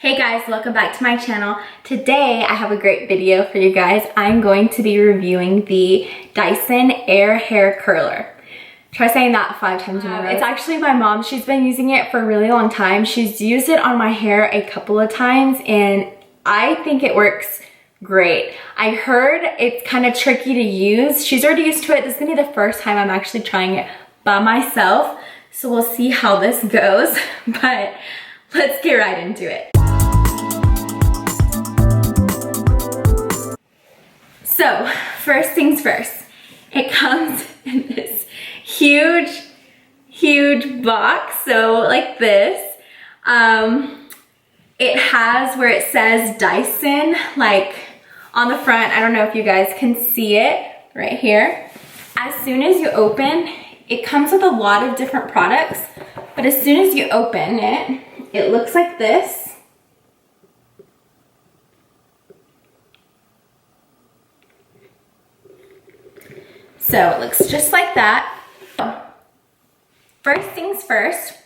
Hey guys, welcome back to my channel. Today I have a great video for you guys. I'm going to be reviewing the Dyson Air Hair Curler. Try saying that 5 times in a row. It's actually my mom. She's been using it for a really long time. She's used it on my hair a couple of times and I think it works great. I heard it's kind of tricky to use. She's already used to it. This is gonna be the first time I'm actually trying it by myself. So we'll see how this goes, but let's get right into it. So, first things first, it comes in this huge box, so like this. It has where it says Dyson, like on the front. I don't know if you guys can see it right here. As soon as you open, it comes with a lot of different products, but as soon as you open it, it looks like this. So it looks just like that. First things first,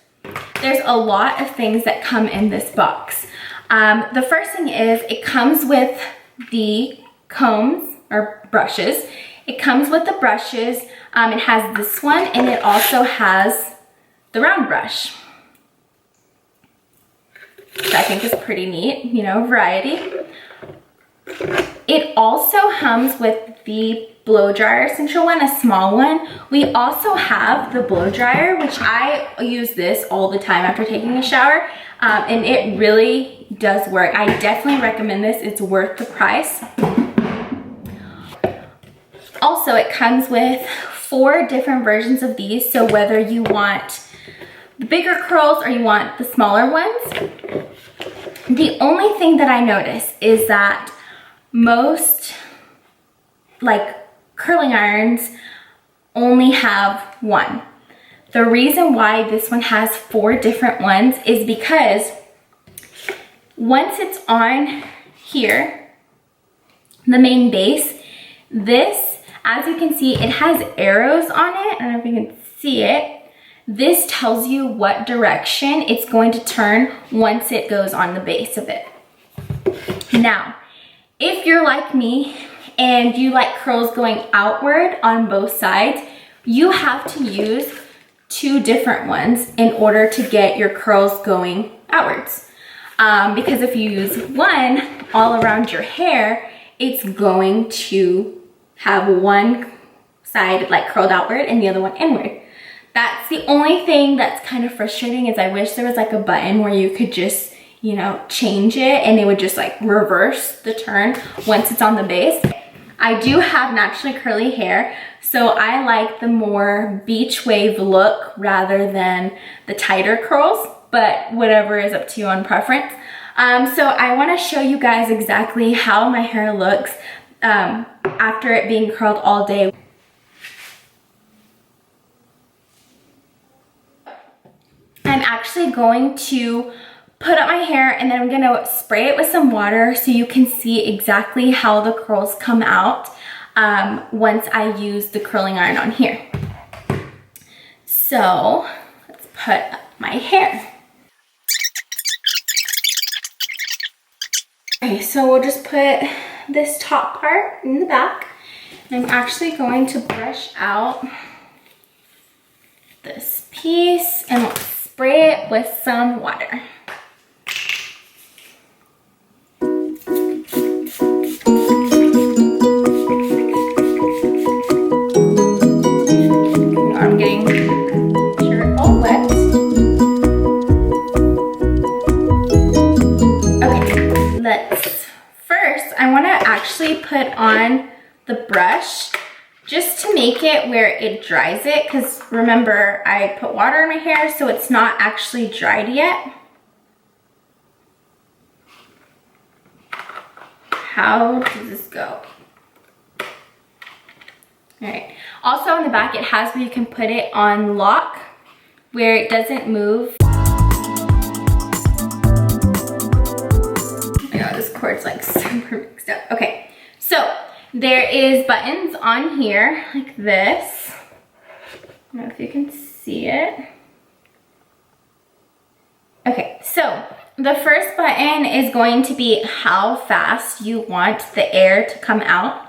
there's a lot of things that come in this box. The first thing is it comes with the combs or brushes. It comes with the brushes. It has this one and it also has the round brush. Which I think is pretty neat, you know, variety. It also comes with the blow dryer essential one, a small one. We also have the blow dryer, which I use this all the time after taking a shower, and it really does work. I definitely recommend this. It's worth the price. Also, it comes with 4 different versions of these, so whether you want the bigger curls or you want the smaller ones. The only thing that I notice is that most like curling irons only have one. The reason why this one has 4 different ones is because once it's on here, the main base, this, as you can see, it has arrows on it. I don't know if you can see it. This tells you what direction it's going to turn once it goes on the base of it. Now, if you're like me and you like curls going outward on both sides, you have to use 2 different ones in order to get your curls going outwards. Because if you use one all around your hair, it's going to have one side like curled outward and the other one inward. That's the only thing that's kind of frustrating is I wish there was like a button where you could just, you know, change it and it would just like reverse the turn once it's on the base. I do have naturally curly hair, so I like the more beach wave look rather than the tighter curls, but whatever is up to you on preference. So I want to show you guys exactly how my hair looks after it being curled all day. I'm actually going to put up my hair and then I'm gonna spray it with some water so you can see exactly how the curls come out once I use the curling iron on here. So let's put up my hair. Okay, so we'll just put this top part in the back. I'm actually going to brush out this piece and we'll spray it with some water. I'm getting sure all wet. Okay, first I want to actually put on the brush just to make it where it dries it, because remember I put water in my hair so it's not actually dried yet. How does this go? Alright, also on the back it has where you can put it on lock where it doesn't move. I know this cord's like super mixed up. Okay, so there is buttons on here like this. I don't know if you can see it. Okay, so the first button is going to be how fast you want the air to come out.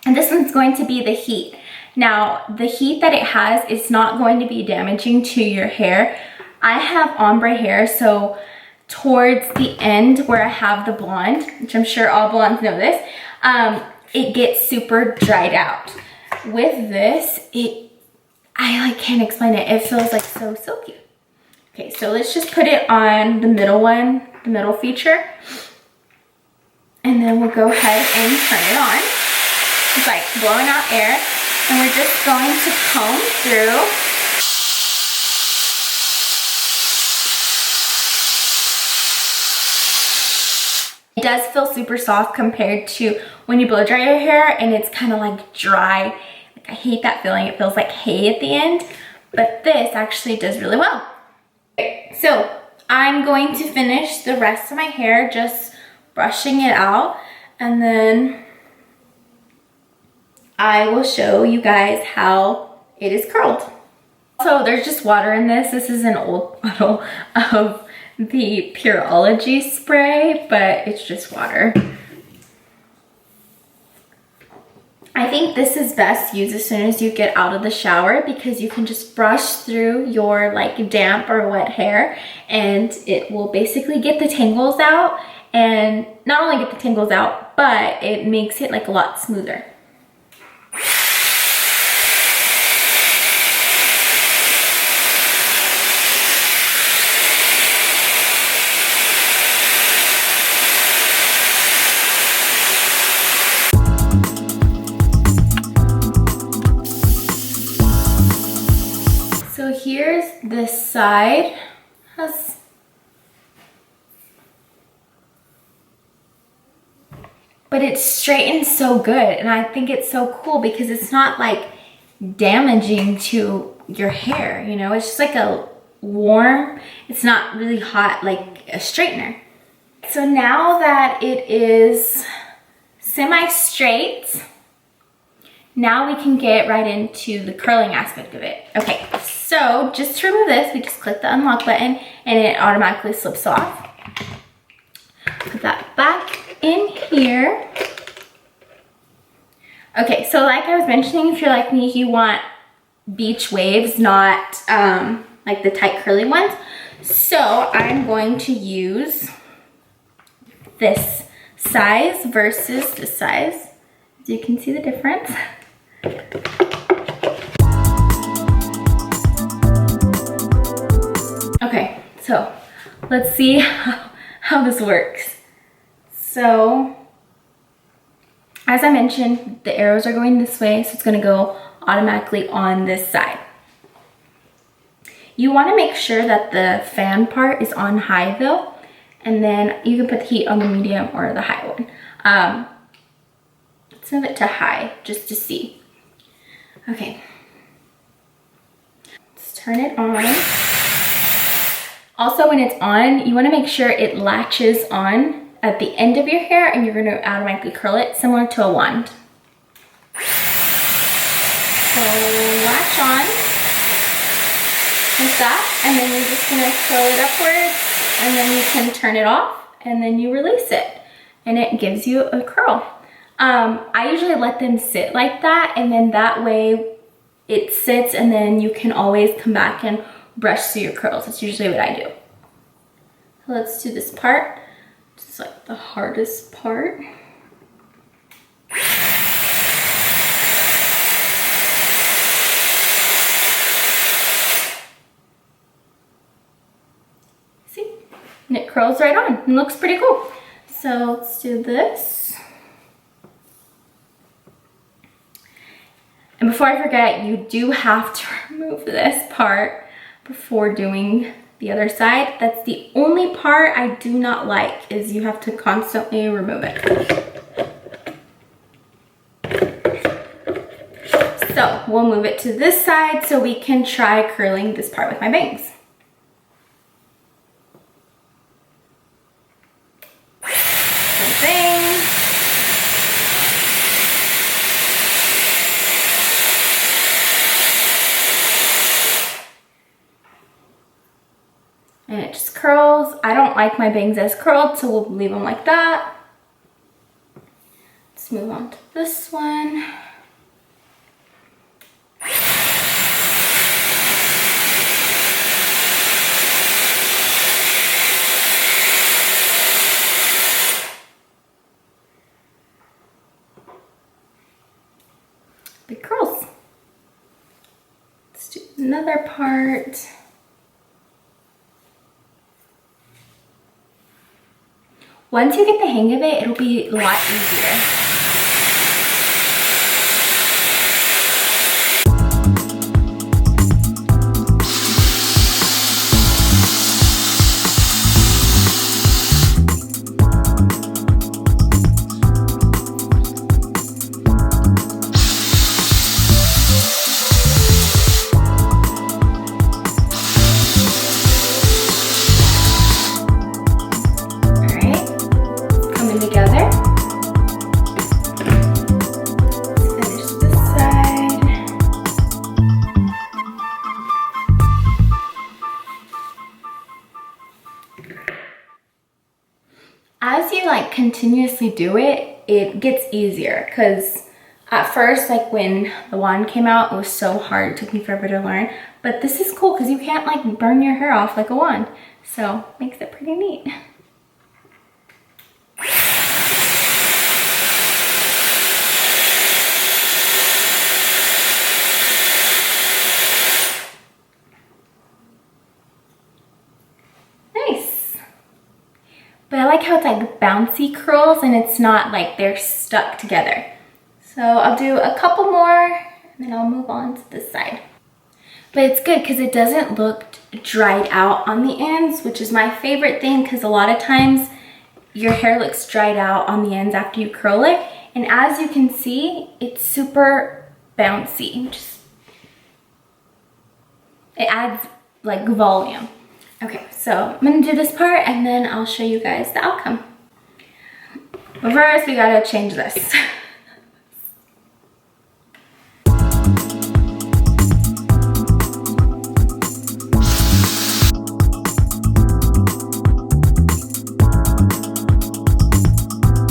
And this one's going to be the heat. Now, the heat that it has is not going to be damaging to your hair. I have ombre hair, so towards the end where I have the blonde, which I'm sure all blondes know this, it gets super dried out. With this, I like can't explain it. It feels like so silky. Okay, so let's just put it on the middle one, the middle feature. And then we'll go ahead and turn it on. It's like blowing out air. And we're just going to comb through. It does feel super soft compared to when you blow dry your hair and it's kind of like dry. Like, I hate that feeling. It feels like hay at the end. But this actually does really well. Okay, so I'm going to finish the rest of my hair just brushing it out, and then I will show you guys how it is curled. So there's just water in this. This is an old bottle of the Pureology spray, but it's just water. I think this is best used as soon as you get out of the shower because you can just brush through your like damp or wet hair and it will basically get the tangles out, and not only get the tangles out, but it makes it like a lot smoother. So here's this side. But it straightens so good, and I think it's so cool because it's not like damaging to your hair, you know? It's just like a warm, it's not really hot like a straightener. So now that it is semi-straight, now we can get right into the curling aspect of it. Okay, so just to remove this, we just click the unlock button and it automatically slips off. Put that back in here. Okay, so like I was mentioning, if you're like me, you want beach waves, not like the tight curly ones. So I'm going to use this size versus this size. As you can see the difference. Okay, so let's see how this works. So, as I mentioned, the arrows are going this way, so it's gonna go automatically on this side. You wanna make sure that the fan part is on high though, and then you can put the heat on the medium or the high one. Let's move it to high, just to see. Okay. Let's turn it on. Also, when it's on, you wanna make sure it latches on at the end of your hair and you're gonna automatically curl it, similar to a wand. So latch on like that, and then you're just gonna curl it upwards, and then you can turn it off, and then you release it, and it gives you a curl. I usually let them sit like that, and then that way it sits, and then you can always come back and brush through your curls. That's usually what I do. So let's do this part. This is like the hardest part. See? And it curls right on and looks pretty cool. So let's do this. And before I forget, you do have to remove this part before doing the other side. That's the only part I do not like, is you have to constantly remove it. So we'll move it to this side so we can try curling this part with my bangs. and it just curls. I don't like my bangs as curled, so we'll leave them like that. Let's move on to this one. Big curls. Let's do another part. Once you get the hang of it, it'll be a lot easier. As you like continuously do it, it gets easier, because at first, like when the wand came out, it was so hard. It took me forever to learn. But this is cool because you can't like burn your hair off like a wand. So makes it pretty neat. But I like how it's like bouncy curls and it's not like they're stuck together. So I'll do a couple more and then I'll move on to this side. But it's good because it doesn't look dried out on the ends, which is my favorite thing, because a lot of times your hair looks dried out on the ends after you curl it. And as you can see, it's super bouncy. It adds like volume. Okay, so I'm gonna do this part and then I'll show you guys the outcome. But first, we gotta change this.